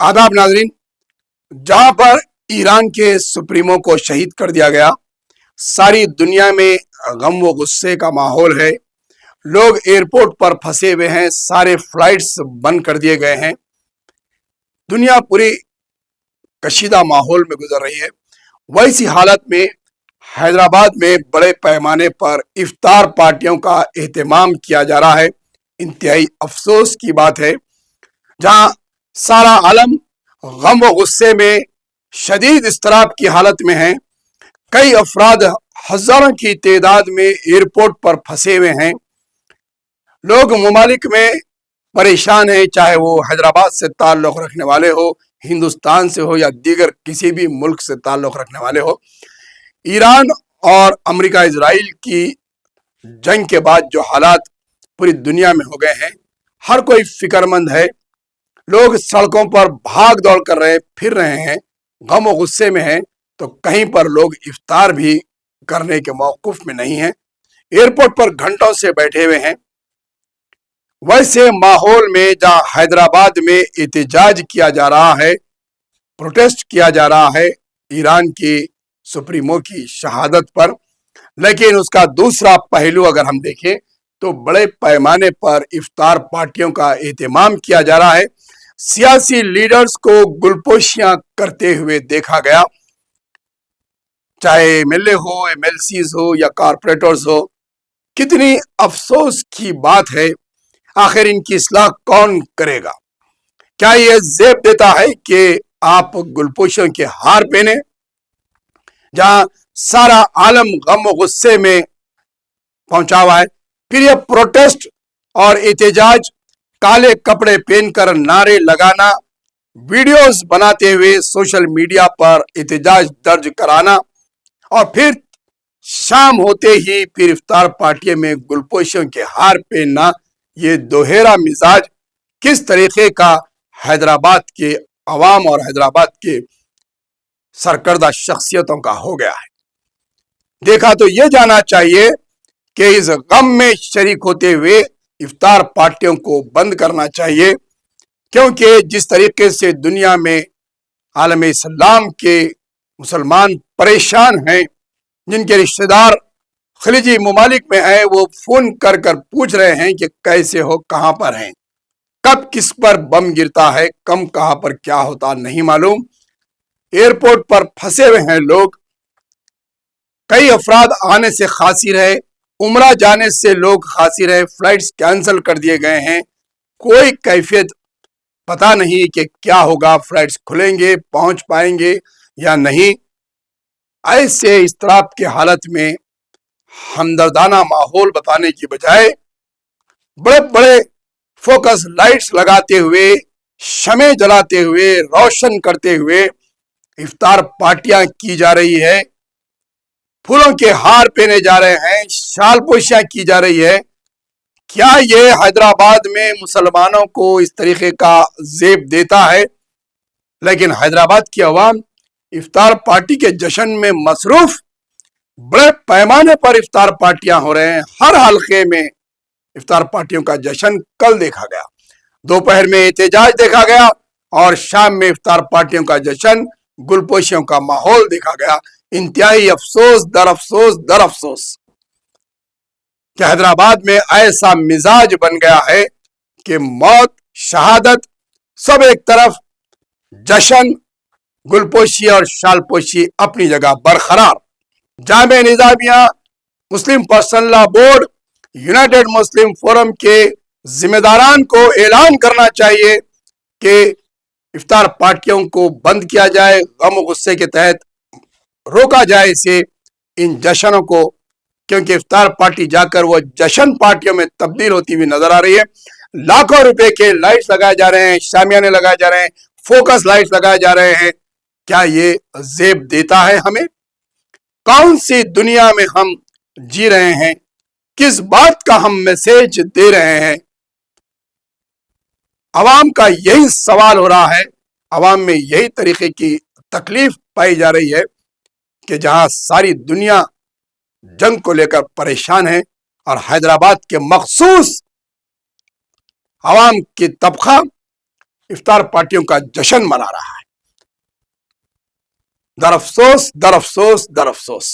आदाब नाजरीन। जहां पर ईरान के सुप्रीमो को शहीद कर दिया गया, सारी दुनिया में गम व गुस्से का माहौल है। लोग एयरपोर्ट पर फंसे हुए हैं, सारे फ्लाइट्स बंद कर दिए गए हैं। दुनिया पूरी कशीदा माहौल में गुजर रही है। वैसी हालत में हैदराबाद में बड़े पैमाने पर इफ्तार पार्टियों का एहतमाम किया जा रहा है। इंतहाई अफसोस की बात है, जहां सारा आलम गम व गुस्से में शदीद इस्तराब की हालत में है। कई अफराद हजारों की तादाद में एयरपोर्ट पर फंसे हुए हैं। लोग ममालिक में परेशान हैं, चाहे वो हैदराबाद से ताल्लुक़ रखने वाले हो, हिंदुस्तान से हो या दीगर किसी भी मुल्क से ताल्लुक़ रखने वाले हो। ईरान और अमेरिका इजराइल की जंग के बाद जो हालात पूरी दुनिया में हो गए हैं, हर कोई फिक्रमंद है। लोग सड़कों पर भाग दौड़ कर फिर रहे हैं, गम और गुस्से में हैं, तो कहीं पर लोग इफ्तार भी करने के मौक़िफ़ में नहीं हैं। एयरपोर्ट पर घंटों से बैठे हुए हैं। वैसे माहौल में जहां हैदराबाद में एहतजाज किया जा रहा है, प्रोटेस्ट किया जा रहा है ईरान की सुप्रीमो की शहादत पर, लेकिन उसका दूसरा पहलू अगर हम देखें तो बड़े पैमाने पर इफ्तार पार्टियों का एहतमाम किया जा रहा है। सियासी लीडर्स को गुलपोशियां करते हुए देखा गया, चाहे एमएलए हो, एमएलसीज हो या कारपोरेटर्स हो। कितनी अफसोस की बात है। आखिर इनकी इस्लाह कौन करेगा? क्या यह जेब देता है कि आप गुलपोशियों के हार पहने? जहां सारा आलम गम और गुस्से में पहुंचा हुआ है, फिर यह प्रोटेस्ट और एहतजाज, काले कपड़े पहनकर नारे लगाना, वीडियोस बनाते हुए सोशल मीडिया पर एहतजाज दर्ज कराना, और फिर शाम होते ही फिर इफ्तार पार्टी में गुलपोशियों के हार पहनना, ये दोहरा मिजाज किस तरीके का हैदराबाद के अवाम और हैदराबाद के सरकर्दा शख्सियतों का हो गया है। देखा तो यह जाना चाहिए कि इस गम में शरीक होते हुए इफ्तार पार्टियों को बंद करना चाहिए, क्योंकि जिस तरीके से दुनिया में आलम इस्लाम के मुसलमान परेशान हैं, जिनके रिश्तेदार खलीजी ममालिक में हैं, वो फोन कर कर पूछ रहे हैं कि कैसे हो, कहां पर हैं, कब किस पर बम गिरता है, कम कहां पर क्या होता नहीं मालूम। एयरपोर्ट पर फंसे हुए हैं लोग। कई अफराद आने से खासी रहे, उमरा जाने से लोग खासी रहे, फ्लाइट्स कैंसिल कर दिए गए हैं। कोई कैफियत पता नहीं कि क्या होगा, फ्लाइट्स खुलेंगे, पहुंच पाएंगे या नहीं। ऐसे इस्तराब की हालत में हमदर्दाना माहौल बताने की बजाय बड़े बड़े फोकस लाइट्स लगाते हुए, शमे जलाते हुए, रोशन करते हुए इफ्तार पार्टियां की जा रही है। फूलों के हार पहने जा रहे हैं, शाल पोशियां की जा रही है। क्या ये हैदराबाद में मुसलमानों को इस तरीके का जेब देता है? लेकिन हैदराबाद की अवाम इफ्तार पार्टी के जश्न में मसरूफ। बड़े पैमाने पर इफ्तार पार्टियां हो रहे हैं, हर हल्के में इफ्तार पार्टियों का जश्न कल देखा गया। दोपहर में एहतजाज देखा गया और शाम में इफ्तार पार्टियों का जश्न, गुलपोशियों का माहौल देखा गया। इंतहाई अफसोस दर अफसोस दर अफसोस कि हैदराबाद में ऐसा मिजाज बन गया है कि मौत, शहादत सब एक तरफ, जश्न, गुलपोशी और शालपोशी अपनी जगह बरकरार। जामे निजामिया, मुस्लिम पर्सनल लॉ बोर्ड, यूनाइटेड मुस्लिम फोरम के जिम्मेदारान को ऐलान करना चाहिए कि इफ्तार पार्टियों को बंद किया जाए, गम और गुस्से के तहत रोका जाए इसे, इन जश्नों को, क्योंकि इफ्तार पार्टी जाकर वो जश्न पार्टियों में तब्दील होती हुई नजर आ रही है। लाखों रुपए के लाइट्स लगाए जा रहे हैं, शामियाने लगाए जा रहे हैं, फोकस लाइट्स लगाए जा रहे हैं। क्या ये जेब देता है हमें? कौन सी दुनिया में हम जी रहे हैं? किस बात का हम मैसेज दे रहे हैं? अवाम का यही सवाल हो रहा है। अवाम में यही तरीके की तकलीफ पाई जा रही है कि जहां सारी दुनिया जंग को लेकर परेशान है और हैदराबाद के मखसूस अवाम की तबका افطار پارٹیوں کا جشن منا رہا ہے. در افسوس در افسوس در افسوس.